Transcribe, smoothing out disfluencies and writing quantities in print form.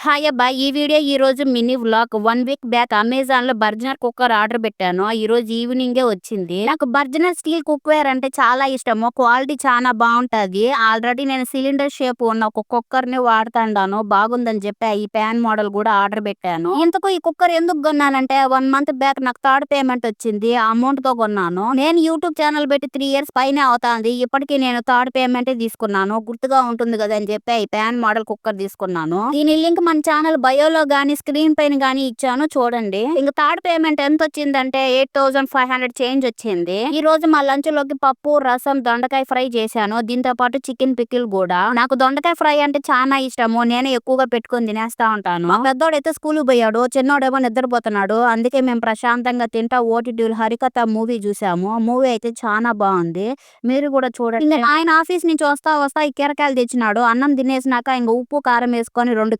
Hi అబ్బా! ఈ video ఈరోజు మినీ వ్లాగ్. 1 వీక్ బ్యాక్ అమెజాన్‌లో బర్జనర్ కుక్కర్ ఆర్డర్ పెట్టాను. ఈరోజు ఈవినింగే వచ్చింది. నాకు బర్జనర్ స్టీల్ కుక్‌వేర్ అంటే చాలా ఇష్టము. క్వాలిటీ చానా బావుంటది. ఆల్రెడీ నేను సిలిండర్ షేప్ ఉన్న ఒక కుక్కర్‌ని వాడుతాండాను. బాగుందని చెప్పి ఈ పాన్ మోడల్ కూడా ఆర్డర్ పెట్టాను. ఇంతకు ఈ కుక్కర్ ఎందుకు కొన్నానంటే 1 మంత్ బ్యాక్ నాకు థర్డ్ పేమెంట్ వచ్చింది. ఆ అమౌంట్‌తో కొన్నాను. నేను యూట్యూబ్ ఛానల్ పెట్టి 3 ఇయర్స్ పైనే అవుతాంది. ఇప్పటికి నేను థర్డ్ పేమెంటే తీసుకున్నాను. గుర్తుగా ఉంటుంది కదా అని చెప్పి ఈ పాన్ మోడల్ కుక్కర్ తీసుకున్నాను. దీని లింక్ మన ఛానల్ బయోలో గాని స్క్రీన్ పైన గాని ఇచ్చాను చూడండి. ఇంక థర్డ్ పేమెంట్ ఎంత వచ్చిందంటే 8500 చేంజ్ వచ్చింది. ఈ రోజు మా లంచ్ లోకి పప్పు, రసం, దొండకాయ ఫ్రై చేశాను. దీంతో పాటు చికెన్ పికిల్ కూడా. నాకు దొండకాయ ఫ్రై అంటే చాలా ఇష్టము. నేనే ఎక్కువగా పెట్టుకొని తినేస్తా ఉంటాను. మా పెద్దోడైతే స్కూల్ పోయాడు, చిన్నోడేమో నిద్రపోతున్నాడు. అందుకే మేము ప్రశాంతంగా తింటా ఓటీటీలో హరికథ మూవీ చూసాము. మూవీ అయితే చాలా బాగుంది. మీరు కూడా చూడండి. ఆయన ఆఫీస్ నుంచి వస్తా ఈ కీరకాయలు తెచ్చినాడు. అన్నం తినేసినాక ఇంక ఉప్పు కారం వేసుకొని 2